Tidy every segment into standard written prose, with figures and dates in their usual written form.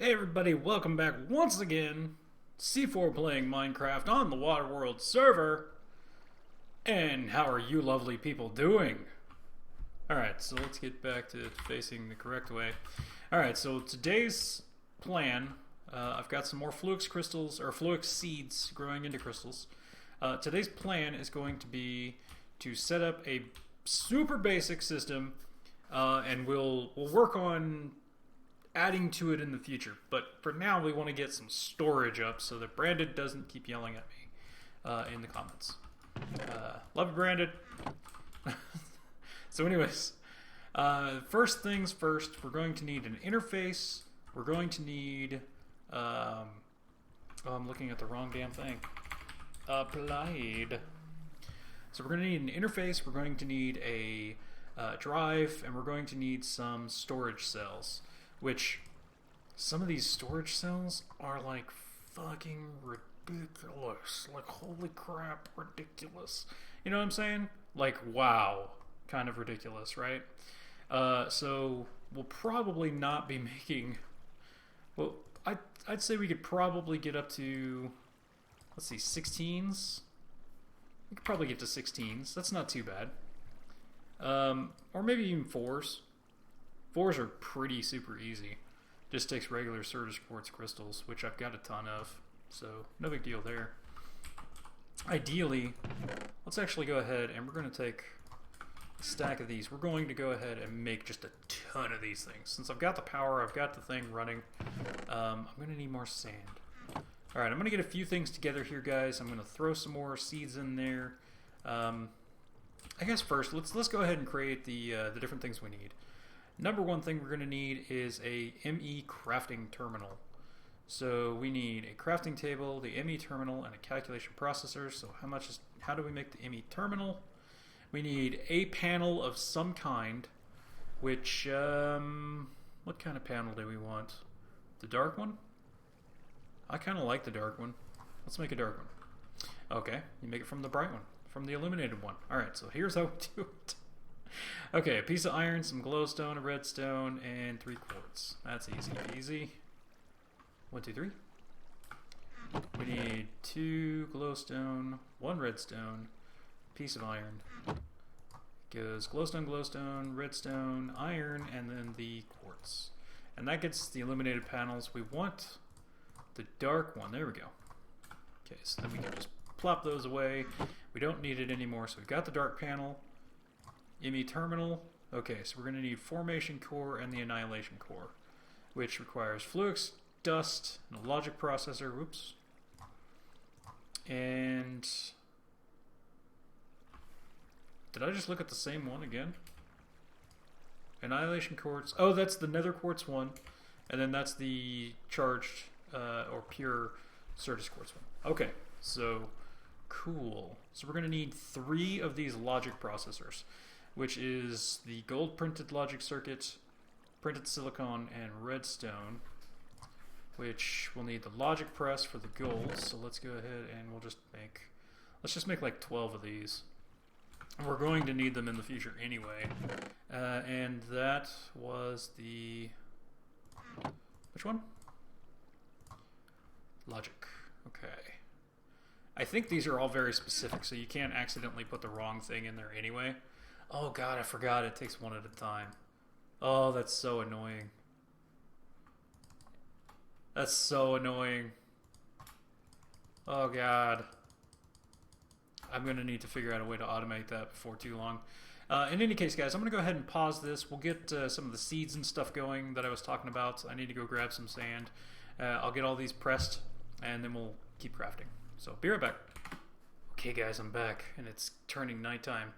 Hey everybody, welcome back once again. C4 playing Minecraft on the Waterworld server. And how are you lovely people doing? Alright, so let's get back to facing the correct way. Alright, so today's plan, I've got some more Fluix crystals, or Fluix seeds growing into crystals. Today's plan is going to be to set up a super basic system, and we'll work on adding to it in the future. But for now, we want to get some storage up so that Brandon doesn't keep yelling at me in the comments. Love you, Brandon. So anyways, first things first, we're going to need an interface. We're going to need... oh, I'm looking at the wrong damn thing. Applied. So we're going to need an interface, we're going to need a drive, and we're going to need some storage cells. Which, some of these storage cells are like fucking ridiculous. Like, holy crap, ridiculous. You know what I'm saying? Like, wow. Kind of ridiculous, right? So, we'll probably not be making... Well, I'd say we could probably get up to... Let's see, 16s? We could probably get to 16s. That's not too bad. Or maybe even 4s. 4s are pretty super easy. Just takes regular Certus quartz crystals, which I've got a ton of, so no big deal there. Ideally, let's actually go ahead and we're going to take a stack of these. We're going to go ahead and make just a ton of these things. Since I've got the power, I've got the thing running, I'm going to need more sand. Alright, I'm going to get a few things together here, guys. I'm going to throw some more seeds in there. I guess first, let's go ahead and create the different things we need. Number one thing we're going to need is a ME crafting terminal. So we need a crafting table, the ME terminal, and a calculation processor. So how do we make the ME terminal? We need a panel of some kind, which, what kind of panel do we want? The dark one? I kind of like the dark one. Let's make a dark one. Okay, you make it from the bright one, from the illuminated one. Alright, so here's how we do it. Okay, a piece of iron, some glowstone, a redstone, and 3 quartz. That's easy peasy. 1, 2, 3. We need 2 glowstone, 1 redstone, piece of iron. Goes glowstone, glowstone, redstone, iron, and then the quartz. And that gets the illuminated panels. We want the dark one. There we go. Okay, so then we can just plop those away. We don't need it anymore, so we've got the dark panel. ME terminal. Okay, so we're going to need formation core and the annihilation core, which requires Fluix, dust, and a logic processor. Whoops. And did I just look at the same one again? Annihilation quartz. Oh, that's the nether quartz one, and then that's the charged or pure Certus quartz one. Okay, so cool. So we're going to need 3 of these logic processors, which is the gold printed logic circuit, printed silicon, and redstone, which we'll need the logic press for the gold. So let's go ahead and let's just make like 12 of these. We're going to need them in the future anyway. And that was the... Which one? Logic. Okay. I think these are all very specific, so you can't accidentally put the wrong thing in there anyway. Oh god, I forgot it takes one at a time. Oh, that's so annoying. That's so annoying. Oh god. I'm going to need to figure out a way to automate that before too long. In any case, guys, I'm going to go ahead and pause this. We'll get some of the seeds and stuff going that I was talking about. I need to go grab some sand. I'll get all these pressed, and then we'll keep crafting. So, be right back. Okay, guys, I'm back, and it's turning nighttime.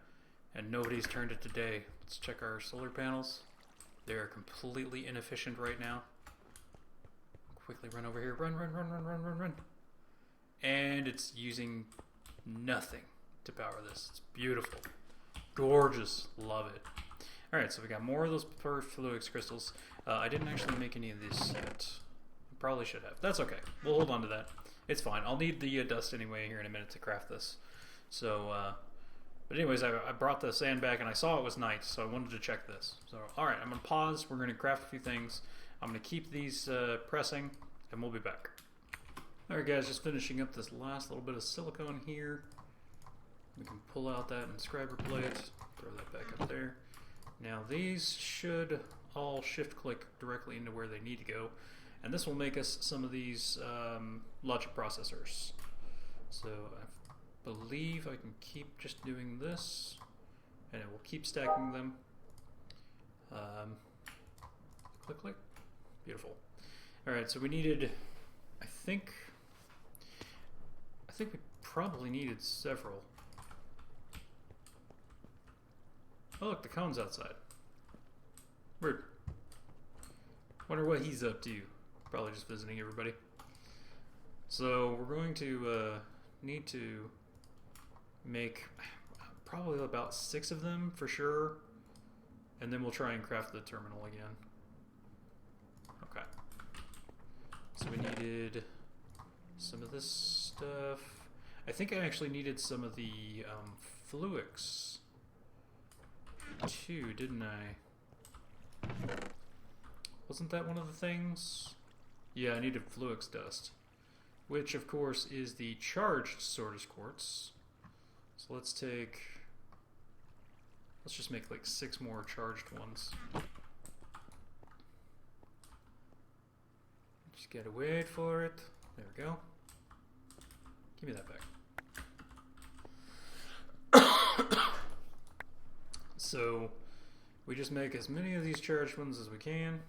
And nobody's turned it today. Let's check our solar panels. They're completely inefficient right now. Quickly run over here. Run, run, run, run, run, run, run. And it's using nothing to power this. It's beautiful. Gorgeous. Love it. Alright, so we got more of those Fluix crystals. I didn't actually make any of this yet. Probably should have. That's okay. We'll hold on to that. It's fine. I'll need the dust anyway here in a minute to craft this. So, but anyways, I brought the sand back and I saw it was night, so I wanted to check this. So, alright, I'm going to pause. We're going to craft a few things. I'm going to keep these pressing, and we'll be back. Alright guys, just finishing up this last little bit of silicone here. We can pull out that inscriber plate, throw that back up there. Now these should all shift click directly into where they need to go, and this will make us some of these logic processors. So I believe I can keep just doing this, and it will keep stacking them. Click, click. Beautiful. Alright, so we needed, I think we probably needed several. Oh look, the cone's outside. Weird. Wonder what he's up to. Probably just visiting everybody. So we're going to need to make probably about 6 of them for sure, and then we'll try and craft the terminal again. Okay. So we needed some of this stuff. I think I actually needed some of the fluix too, didn't I? Wasn't that one of the things? Yeah, I needed fluix dust, which of course is the charged Sortis quartz. So let's just make like 6 more charged ones. Just gotta wait for it. There we go. Give me that back. So we just make as many of these charged ones as we can.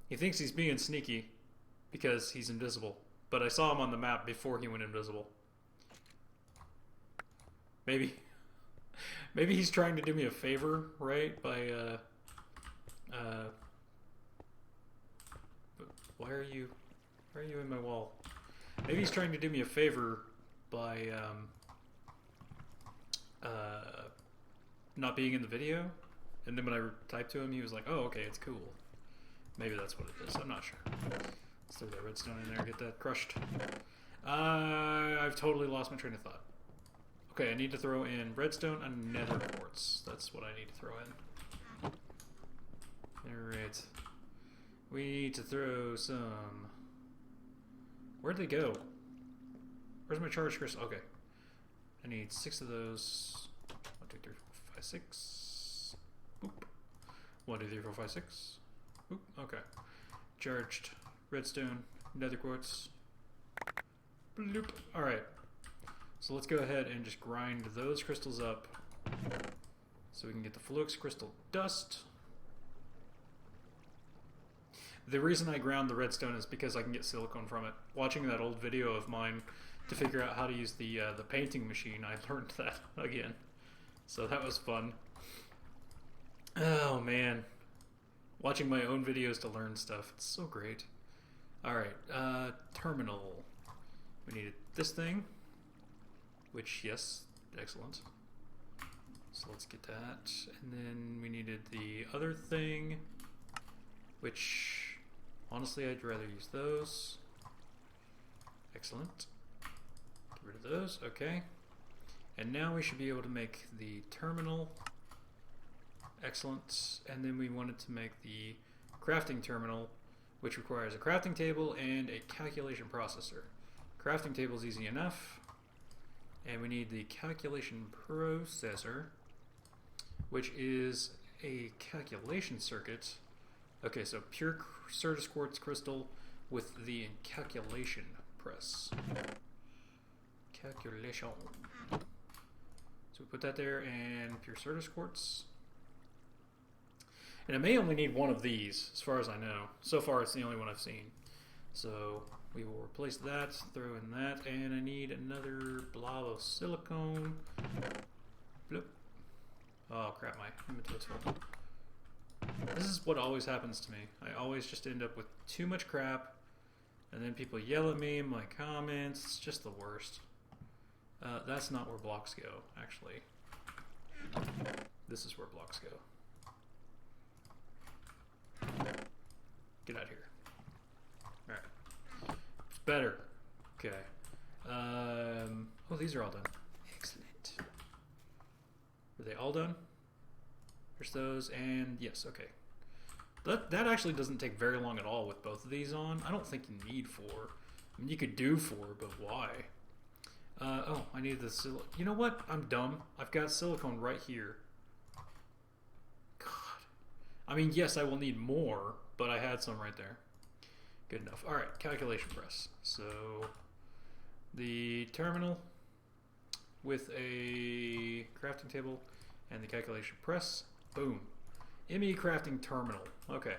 He thinks he's being sneaky because he's invisible, but I saw him on the map before he went invisible. Maybe he's trying to do me a favor, right? By why are you in my wall? Maybe he's trying to do me a favor by not being in the video, and then when I typed to him, he was like, "Oh, okay, it's cool." Maybe that's what it is. I'm not sure. Let's throw that redstone in there and get that crushed. I've totally lost my train of thought. Okay, I need to throw in redstone and nether quartz. That's what I need to throw in. Alright. We need to throw some... Where'd they go? Where's my charged crystal? Okay. I need 6 of those. 1, 2, 3, 4, 5, 6. Boop. 1, 2, 3, 4, 5, 6. Oop, okay. Charged redstone, nether quartz. Bloop. Alright. So let's go ahead and just grind those crystals up so we can get the flux crystal dust. The reason I ground the redstone is because I can get silicone from it. Watching that old video of mine to figure out how to use the painting machine, I learned that again. So that was fun. Oh man. Watching my own videos to learn stuff. It's so great. Alright, terminal. We needed this thing. Which, yes, excellent. So let's get that. And then we needed the other thing. Which, honestly, I'd rather use those. Excellent. Get rid of those, okay. And now we should be able to make the terminal. Excellent. And then we wanted to make the crafting terminal, which requires a crafting table and a calculation processor. Crafting table is easy enough. And we need the calculation processor, which is a calculation circuit. Okay, so pure Sortis quartz crystal with the calculation press. Calculation. So we put that there, and pure Sortis quartz. And I may only need one of these, as far as I know. So far, it's the only one I've seen. So we will replace that, throw in that, and I need another blob of silicone. Bloop. Oh crap, my inventory's full. This is what always happens to me. I always just end up with too much crap, and then people yell at me in my comments. It's just the worst. That's not where blocks go, actually. This is where blocks go. Get out of here. Alright. It's better. Okay. Oh, these are all done. Excellent. Are they all done? There's those, and yes, okay. That actually doesn't take very long at all with both of these on. I don't think you need 4. I mean, you could do 4, but why? Oh, I need the silicone. You know what? I'm dumb. I've got silicone right here. God. I mean, yes, I will need more, but I had some right there. Good enough. All right, calculation press. So the terminal with a crafting table and the calculation press. Boom. ME crafting terminal. Okay.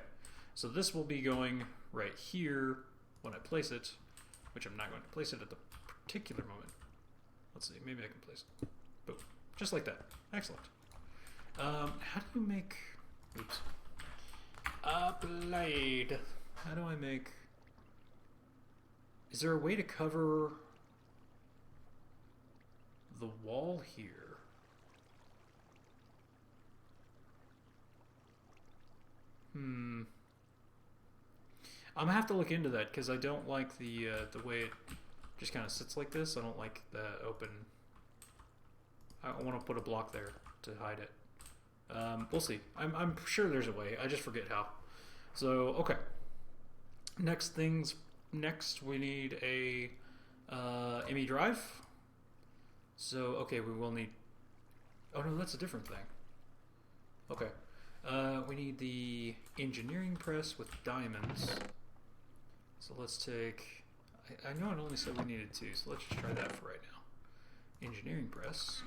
So this will be going right here when I place it, which I'm not going to place it at the particular moment. Let's see. Maybe I can place it. Boom. Just like that. Excellent. How do you make... Oops. Applied. How do I make... Is there a way to cover the wall here? I'm gonna have to look into that because I don't like the way it just kind of sits like this. I don't like that open. I want to put a block there to hide it. We'll see. I'm sure there's a way. I just forget how. So okay. Next, we need a ME drive. So okay, we will need. Oh no, that's a different thing. Okay. We need the engineering press with diamonds. So let's take... I know it only said we needed 2, so let's just try that for right now. Engineering press.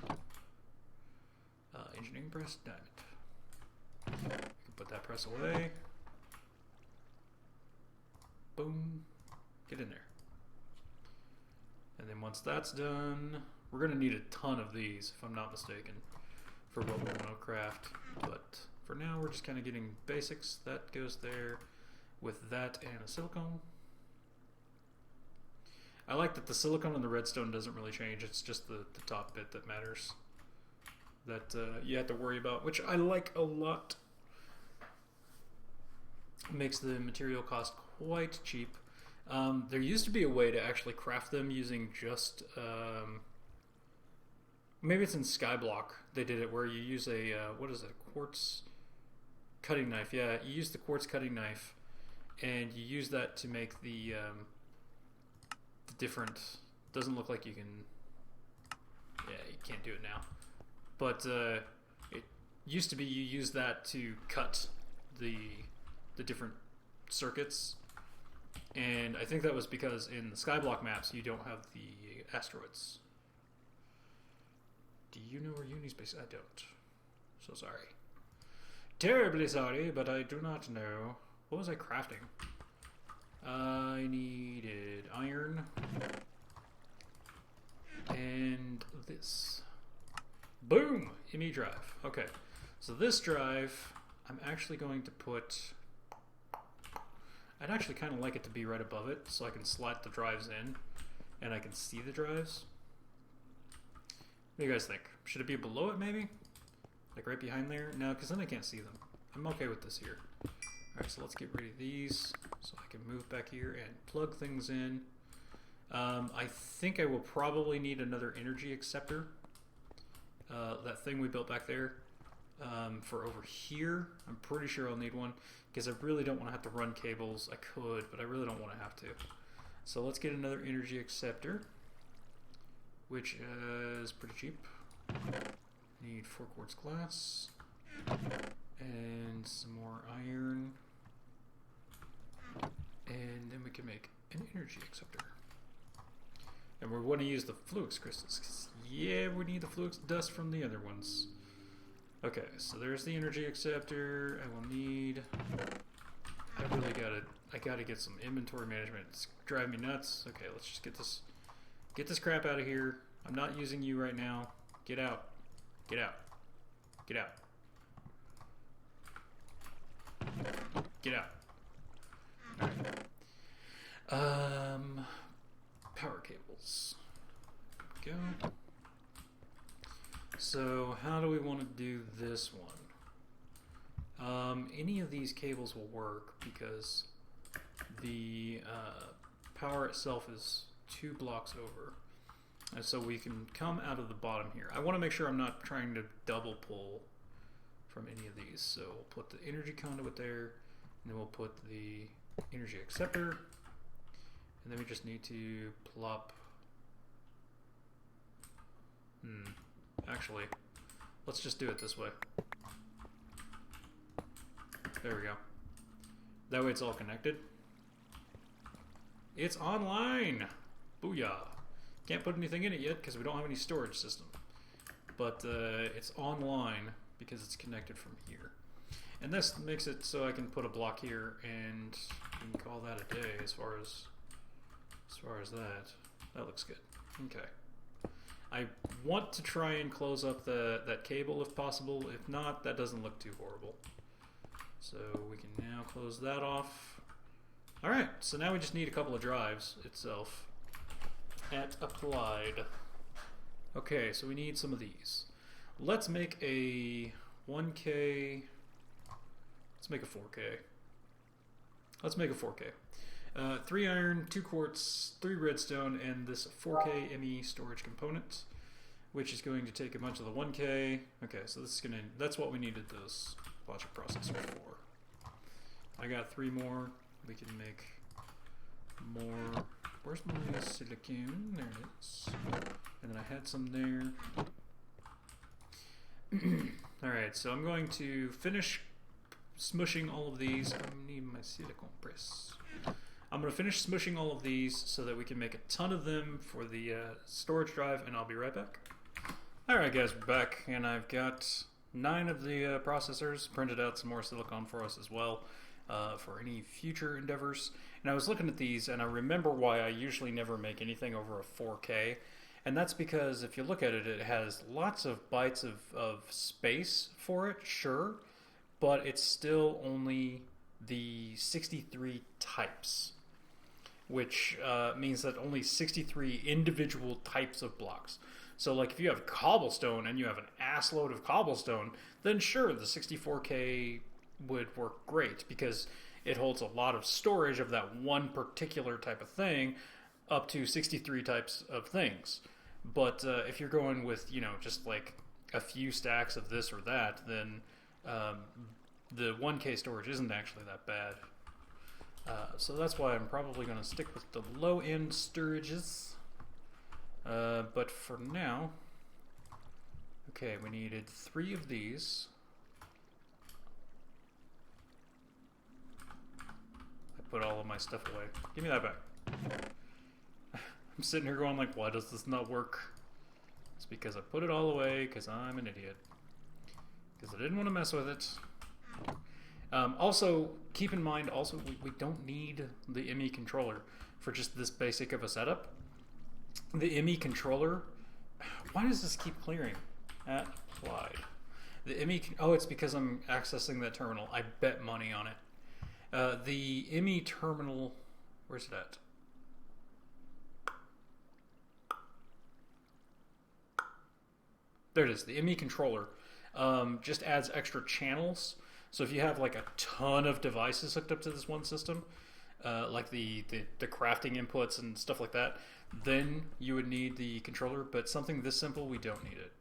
Engineering press, diamond. We can put that press away. Boom. Get in there. And then once that's done, we're going to need a ton of these, if I'm not mistaken, for what we want to craft. But... for now, we're just kind of getting basics. That goes there with that and a silicone. I like that the silicone and the redstone doesn't really change. It's just the top bit that matters. That you have to worry about, which I like a lot. Makes the material cost quite cheap. There used to be a way to actually craft them using just... maybe it's in Skyblock. They did it where you use a, what is it, quartz... cutting knife. Yeah, you use the quartz cutting knife and you use that to make the different... doesn't look like you can... yeah, you can't do it now. But it used to be you use that to cut the different circuits, and I think that was because in the Skyblock maps you don't have the asteroids. Do you know where Uni's base? I don't. So sorry. Terribly sorry, but I do not know. What was I crafting? I needed iron. And this. Boom! ME drive. Okay. So this drive, I'm actually going to put... I'd actually kind of like it to be right above it, so I can slot the drives in, and I can see the drives. What do you guys think? Should it be below it, maybe? Like right behind there? No, because then I can't see them. I'm okay with this here. Alright, so let's get rid of these so I can move back here and plug things in. I think I will probably need another energy acceptor. That thing we built back there for over here. I'm pretty sure I'll need one because I really don't want to have to run cables. I could, but I really don't want to have to. So let's get another energy acceptor, which is pretty cheap. Need 4 quartz glass and some more iron, and then we can make an energy acceptor. And we want to use the fluix crystals because yeah, we need the fluix dust from the other ones. Okay, so there's the energy acceptor. I will need... I gotta get some inventory management. It's driving me nuts. Okay, let's just get this crap out of here. I'm not using you right now. Get out. Get out. Get out. Get out. Alright. Power cables. Go. So, how do we want to do this one? Any of these cables will work because the power itself is 2 blocks over. And so we can come out of the bottom here. I want to make sure I'm not trying to double pull from any of these. So we'll put the energy conduit there, and then we'll put the energy acceptor, and then we just need to plop. Actually, let's just do it this way. There we go. That way it's all connected. It's online! Booyah! Can't put anything in it yet because we don't have any storage system. But it's online because it's connected from here. And this makes it so I can put a block here and we can call that a day as far as that. That looks good. Okay. I want to try and close up that cable if possible. If not, that doesn't look too horrible. So we can now close that off. Alright, so now we just need a couple of drives itself. At applied. Okay, so we need some of these. Let's make a 1K. Let's make a 4K. Let's make a 4K. 3 iron, 2 quartz, 3 redstone, and this 4K ME storage component, which is going to take a bunch of the 1K. Okay, so this is gonna. That's what we needed this logic processor for. I got 3 more. We can make more. Where's my silicone? There it is. And then I had some there. Alright, so I'm going to finish smushing all of these. I need my silicone press. I'm going to finish smushing all of these so that we can make a ton of them for the storage drive, and I'll be right back. Alright guys, we're back, and I've got 9 of the processors, printed out some more silicone for us as well. For any future endeavors. And I was looking at these and I remember why I usually never make anything over a 4K, and that's because if you look at it, it has lots of bytes of space for it, sure, but it's still only the 63 types, which means that only 63 individual types of blocks. So like if you have cobblestone and you have an ass load of cobblestone, then sure, the 64K would work great because it holds a lot of storage of that one particular type of thing, up to 63 types of things. But if you're going with, you know, just like a few stacks of this or that, then the 1K storage isn't actually that bad. So that's why I'm probably going to stick with the low-end storages. But for now, okay, we needed 3 of these. Put all of my stuff away. Give me that back. I'm sitting here going like, why does this not work? It's because I put it all away because I'm an idiot. Because I didn't want to mess with it. Also, keep in mind, also, we don't need the ME controller for just this basic of a setup. The ME controller, why does this keep clearing? Applied. The ME, oh, it's because I'm accessing that terminal. I bet money on it. The ME terminal, where's it at? There it is, the ME controller just adds extra channels. So if you have like a ton of devices hooked up to this one system, like the crafting inputs and stuff like that, then you would need the controller, but something this simple, we don't need it.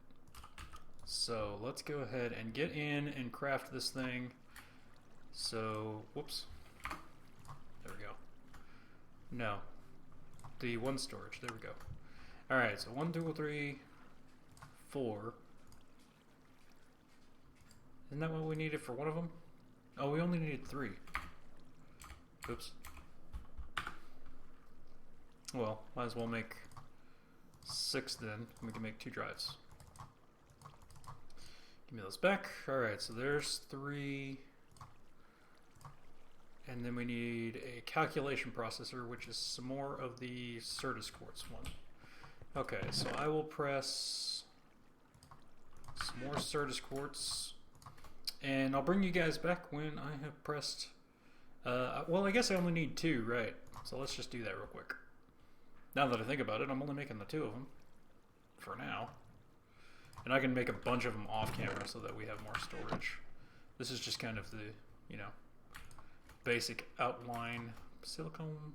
So let's go ahead and get in and craft this thing. So, whoops. There we go. No. The 1 storage. There we go. Alright, so 1, 2, 3, 4. Isn't that what we needed for one of them? Oh, we only needed 3. Oops. Well, might as well make 6 then. We can make 2 drives. Give me those back. Alright, so there's 3. And then we need a calculation processor, which is some more of the Certus quartz one. Okay, so I will press some more Certus quartz, and I'll bring you guys back when I have pressed. Well, I guess I only need 2, right? So let's just do that real quick. Now that I think about it, I'm only making the 2 of them for now, and I can make a bunch of them off camera so that we have more storage. This is just kind of the, you know, basic outline. Silicone.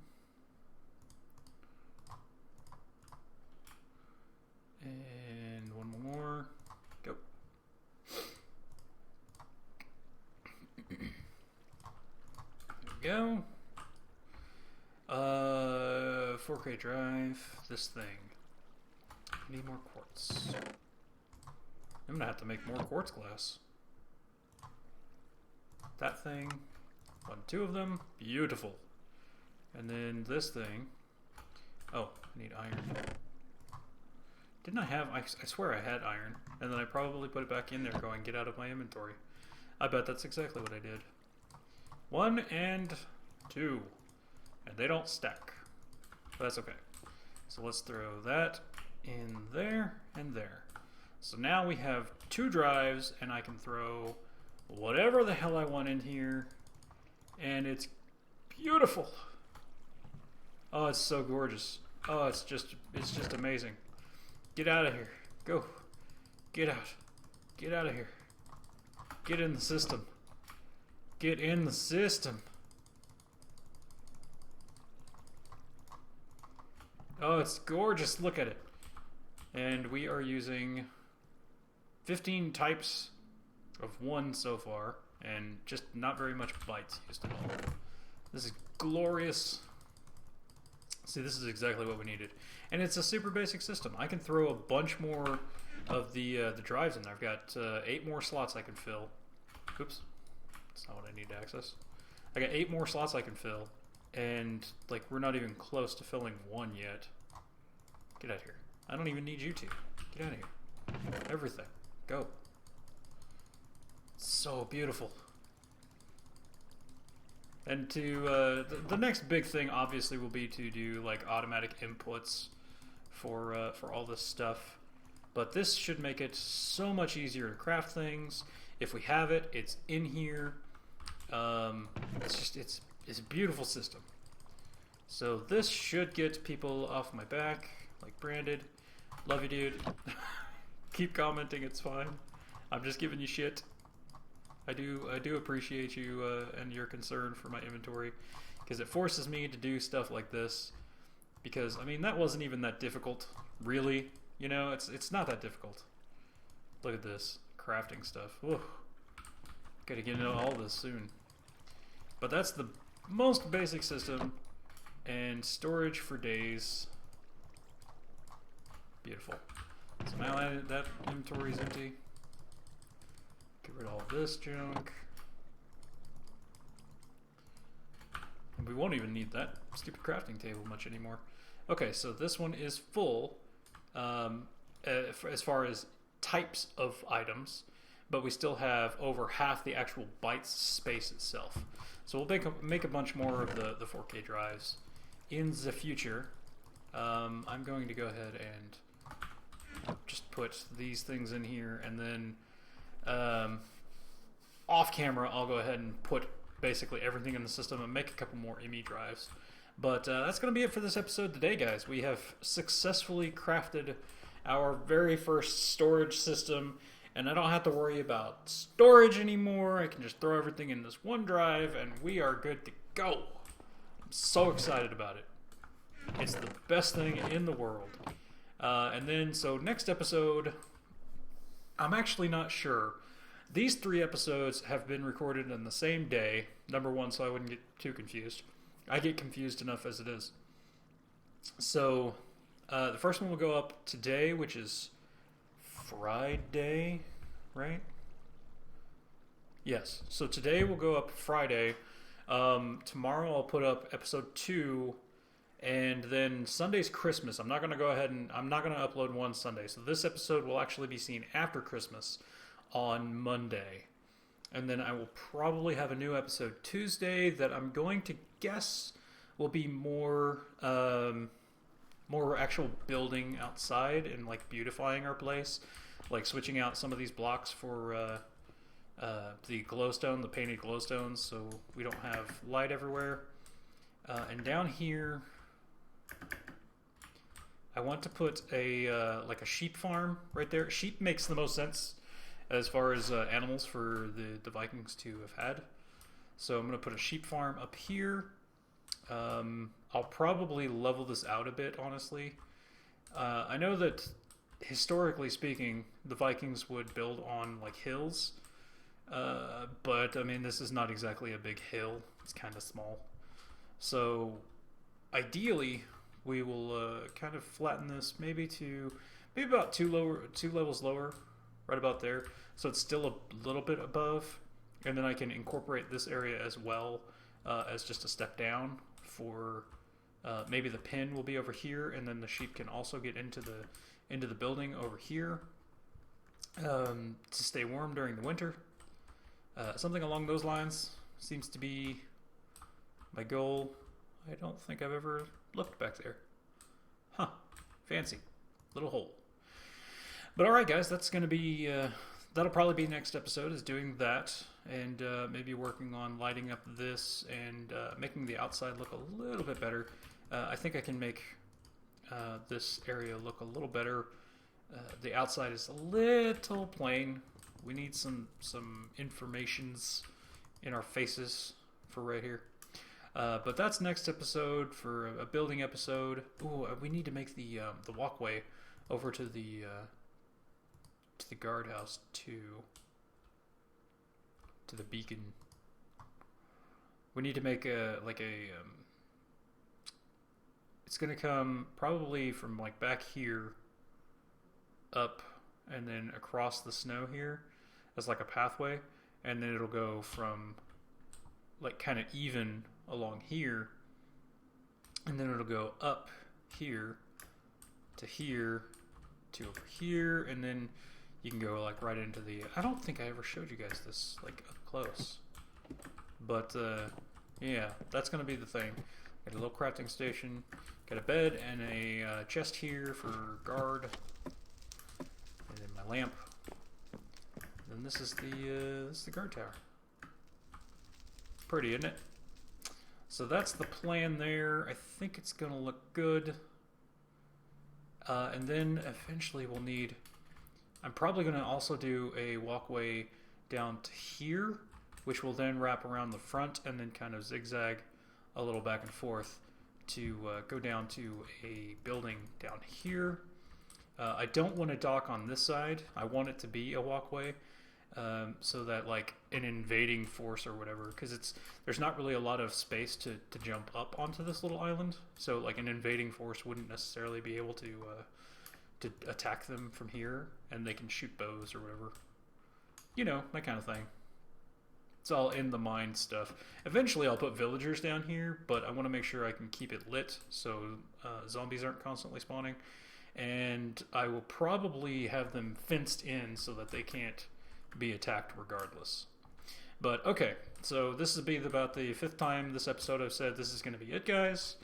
go. 4K drive. This thing. I need more quartz. I'm gonna have to make more quartz glass. That thing. 1, 2 of them. Beautiful. And then this thing. Oh, I need iron. Didn't I have... I swear I had iron. And then I probably put it back in there going, get out of my inventory. I bet that's exactly what I did. 1 and 2. And they don't stack. But that's okay. So let's throw that in there and there. So now we have 2 drives, and I can throw whatever the hell I want in here. And it's beautiful. Oh, it's so gorgeous. Oh, it's just amazing. Get out of here. Go. Get out. Get out of here. Get in the system. Get in the system. Oh, it's gorgeous. Look at it. And we are using 15 types of 1 so far, and just not very much bytes used at all. This is glorious. See, this is exactly what we needed. And it's a super basic system. I can throw a bunch more of the drives in there. I've got 8 more slots I can fill. Oops. That's not what I need to access. I got 8 more slots I can fill. And, like, we're not even close to filling 1 yet. Get out of here. I don't even need you to. Get out of here. Everything. Go. So beautiful. And to the next big thing obviously will be to do like automatic inputs for all this stuff. But this should make it so much easier to craft things. If we have it, it's in here. It's a beautiful system. So this should get people off my back, like Branded. Love you, dude. Keep commenting, it's fine. I'm just giving you shit. I do appreciate you and your concern for my inventory, because it forces me to do stuff like this. Because I mean, that wasn't even that difficult, really. You know, it's not that difficult. Look at this crafting stuff. Whoa. Gotta get into all this soon. But that's the most basic system, and storage for days. Beautiful. So now that inventory is empty. Get rid of all this junk. And we won't even need that stupid crafting table much anymore. Okay, so this one is full as far as types of items, but we still have over half the actual bytes space itself. So we'll make a bunch more of the 4K drives in the future. I'm going to go ahead and just put these things in here, and then off camera I'll go ahead and put basically everything in the system and make a couple more ME drives. But that's going to be it for this episode today, guys. We have successfully crafted our very first storage system, and I don't have to worry about storage anymore. I can just throw everything in this one drive, and we are good to go. I'm so excited about it. It's the best thing in the world. And then, so next episode, I'm actually not sure. These 3 episodes have been recorded on the same day, number 1, so I wouldn't get too confused. I get confused enough as it is. So, the first one will go up today, which is Friday, right? Yes, so today will go up Friday. Tomorrow I'll put up episode 2, and then Sunday's Christmas. I'm not going to go ahead and I'm not going to upload one Sunday. So this episode will actually be seen after Christmas on Monday. And then I will probably have a new episode Tuesday that I'm going to guess will be more actual building outside and like beautifying our place, like switching out some of these blocks for the glowstone, the painted glowstones, so we don't have light everywhere. And down here, I want to put a like a sheep farm right there. Sheep makes the most sense as far as animals for the Vikings to have had. So I'm going to put a sheep farm up here. I'll probably level this out a bit, honestly. I know that historically speaking, the Vikings would build on like hills, But I mean, this is not exactly a big hill. It's kind of small. So ideally, we will kind of flatten this maybe about two levels lower, right about there. So it's still a little bit above, and then I can incorporate this area as well as just a step down for maybe the pen will be over here, and then the sheep can also get into the building over here to stay warm during the winter. Something along those lines seems to be my goal. I don't think I've ever looked back there. Huh. Fancy. Little hole. But alright guys, that's going to be... that'll probably be next episode, is doing that. And maybe working on lighting up this and making the outside look a little bit better. I think I can make this area look a little better. The outside is a little plain. We need some informations in our faces for right here. But that's next episode for a building episode. Ooh, we need to make the walkway over to the guardhouse too. To the beacon. We need to make it's gonna come probably from like back here up and then across the snow here as like a pathway, and then it'll go from like kind of even along here, and then it'll go up here to over here, and then you can go like right into the... I don't think I ever showed you guys this like up close, but yeah, that's gonna be the thing. Got a little crafting station, got a bed and a chest here for guard, and then my lamp. And then this is the guard tower. Pretty, isn't it? So that's the plan there. I think it's gonna look good. And then eventually we'll need... I'm probably gonna also do a walkway down to here, which will then wrap around the front and then kind of zigzag a little back and forth to go down to a building down here. I don't want to dock on this side. I want it to be a walkway, so that like an invading force or whatever, because there's not really a lot of space to jump up onto this little island. So like an invading force wouldn't necessarily be able to attack them from here, and they can shoot bows or whatever. You know, that kind of thing. It's all in the mind stuff. Eventually I'll put villagers down here, but I want to make sure I can keep it lit so zombies aren't constantly spawning. And I will probably have them fenced in so that they can't be attacked regardless. But okay, so this will be about the 5th time this episode I've said this is going to be it, guys.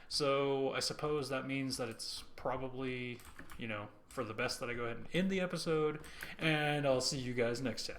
So I suppose that means that it's probably, you know, for the best that I go ahead and end the episode, and I'll see you guys next time.